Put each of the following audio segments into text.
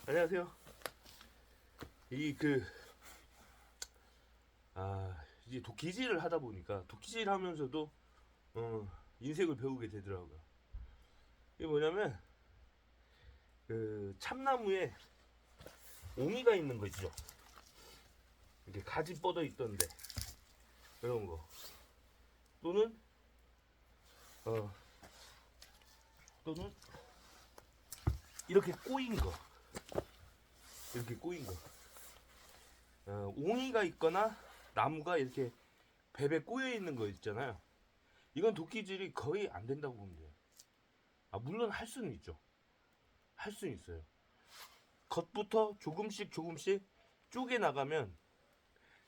안녕하세요. 이제 도끼질을 하다 보니까 도끼질 하면서도 인생을 배우게 되더라고요. 이게 뭐냐면 그 참나무에 옹이가 있는 거 있죠. 이렇게 가지 뻗어 있던데 이런 거 또는 어 또는 이렇게 꼬인 거 이렇게 꼬인 거 옹이가 있거나 나무가 이렇게 베베 꼬여 있는 거 있잖아요. 이건 도끼질이 거의 안 된다고 보면 돼요. 물론 할 수는 있죠. 할 수는 있어요. 겉부터 조금씩 쪼개 나가면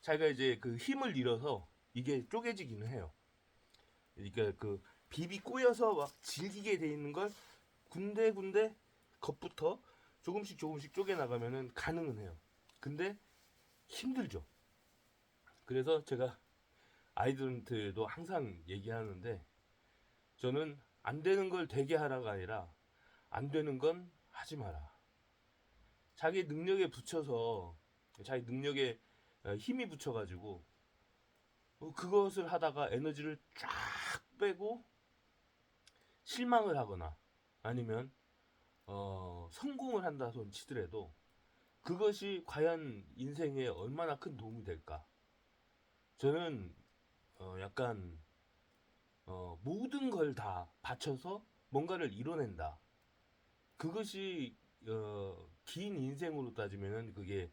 자기가 이제 그 힘을 잃어서 이게 쪼개지기는 해요. 그러니까 그 비비 꼬여서 막 질기게 돼 있는 걸 군데군데 겉부터 조금씩 쪼개 나가면은 가능은 해요. 근데 힘들죠. 그래서 제가 아이들한테도 항상 얘기하는데, 저는 안 되는 걸 되게 하라가 아니라 안 되는 건 하지 마라. 자기 능력에 붙여서, 자기 능력에 힘이 붙여가지고 그것을 하다가 에너지를 쫙 빼고 실망을 하거나 아니면 성공을 한다 손 치더라도 그것이 과연 인생에 얼마나 큰 도움이 될까? 저는 약간 모든 걸 다 바쳐서 뭔가를 이뤄낸다. 그것이 긴 인생으로 따지면은 그게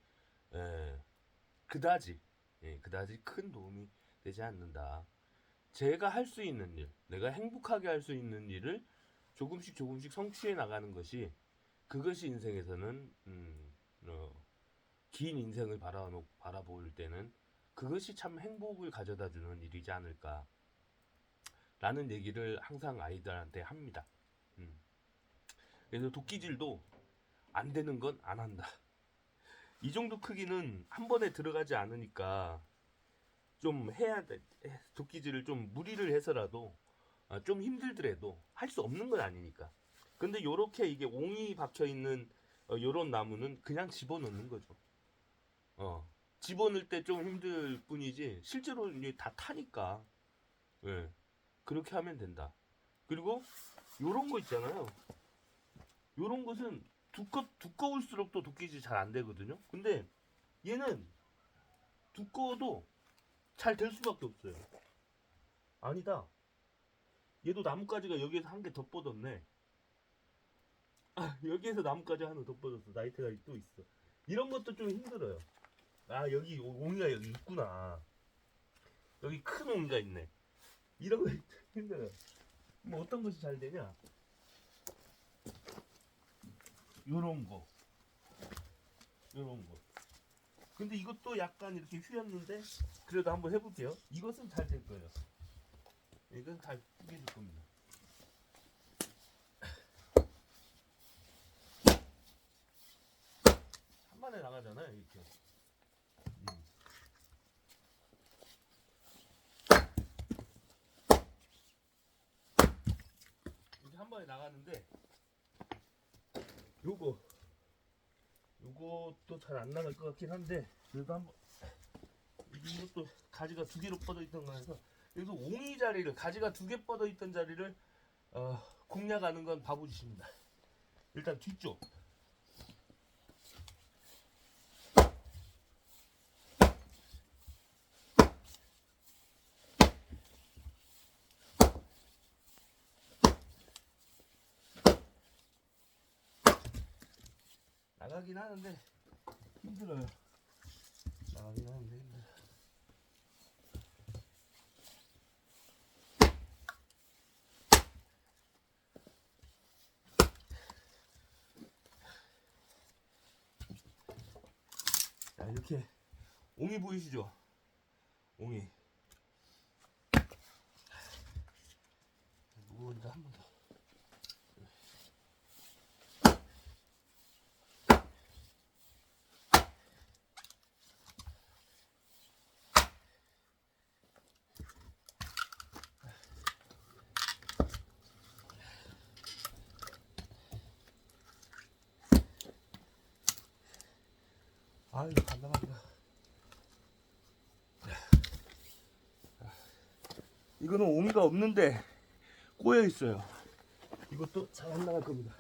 에, 그다지 그다지 큰 도움이 되지 않는다. 제가 할 수 있는 일, 내가 행복하게 할 수 있는 일을 조금씩 성취해 나가는 것이, 그것이 인생에서는 긴 인생을 바라볼 때는 그것이 참 행복을 가져다 주는 일이지 않을까 라는 얘기를 항상 아이들한테 합니다. 그래서 도끼질도 안 되는 건 안 한다. 이 정도 크기는 한 번에 들어가지 않으니까 좀 해야 돼. 도끼질을 좀 무리를 해서라도 좀 힘들더라도 할 수 없는 건 아니니까. 근데 요렇게 이게 옹이 박혀 있는 요런 나무는 그냥 집어넣는 거죠. 집어넣을 때 좀 힘들 뿐이지 실제로 이게 다 타니까. 예. 그렇게 하면 된다. 그리고 요런 거 있잖아요. 요런 것은 두꺼울수록 또 도끼질이 잘 안 되거든요. 근데 얘는 두꺼워도 잘 될 수밖에 없어요. 아니다. 얘도 나뭇가지가 여기에서 한 개 더 뻗었네. 여기에서 나뭇가지 하나 더 뻗었어. 나이트가 또 있어. 이런 것도 좀 힘들어요. 여기 옹이가 여기 있구나. 여기 큰 옹이가 있네. 이런 거 힘들어요. 뭐 어떤 것이 잘 되냐? 요런 거. 요런 거. 근데 이것도 약간 이렇게 휘었는데 그래도 한번 해볼게요. 이것은 잘 될 거예요. 이건 잘 뿌개질 겁니다. 한 번에 나가잖아요, 이렇게. 이렇게 한 번에 나가는데 요것도 잘 안 나갈 것 같긴 한데 그래도 한번. 이것도 가지가 두 개로 뻗어 있던 거라서 여기서 옹이 자리를, 가지가 두 개 뻗어 있던 자리를 공략하는 건 바보짓입니다. 일단 뒤쪽 나가긴 하는데 힘들어요. 나가긴 하는데 힘들어요. 자, 이렇게 옹이 보이시죠? 옹이 무거우니까 한 번 더. 아, 이거 안 나간다. 이거는 옹이가 없는데 꼬여 있어요. 이것도 잘 안 나갈 겁니다.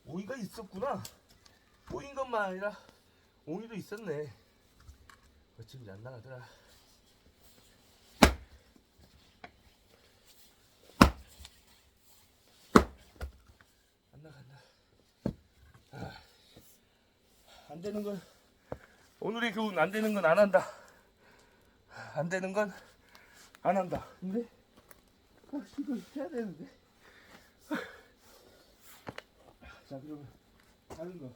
옹이가 있었구나. 꼬인 것만 아니라 옹이도 있었네. 어찌 안 나가더라. 안 나간다. 안 되는 건 오늘의 교훈, 안 되는 건 안 한다. 안 되는 건 안 한다. 근데 이걸 해야 되는데. 자, 그러면 다른 거.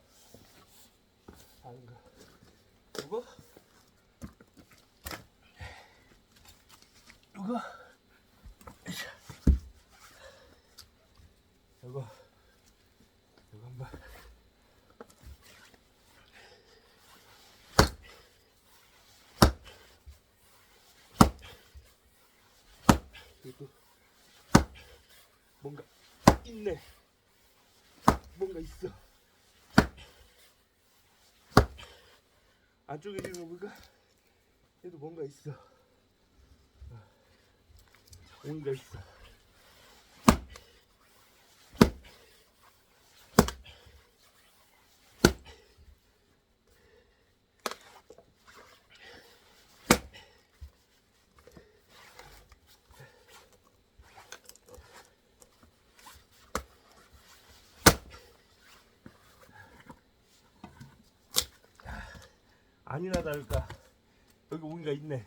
이거 이거 한번. 그리고 뭔가 있네. 뭔가 있어. 안쪽에 지금 보니까 얘도 뭔가 있어. 뭔가 있어. 아니나 다를까 여기 옹이가 있네.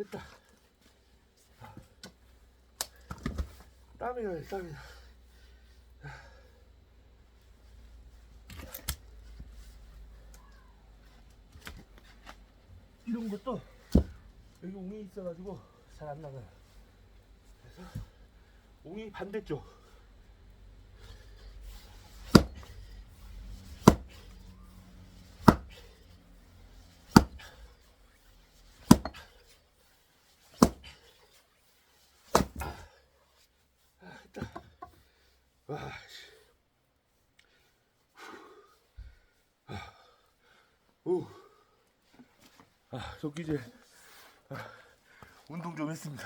됐다. 땀이 나네, 땀이 나. 이런 것도 여기 옹이 있어가지고 잘 안 나가요. 그래서 옹이 반대쪽. 됐다. 와, 씨. 오. 도끼질 운동 좀 했습니다.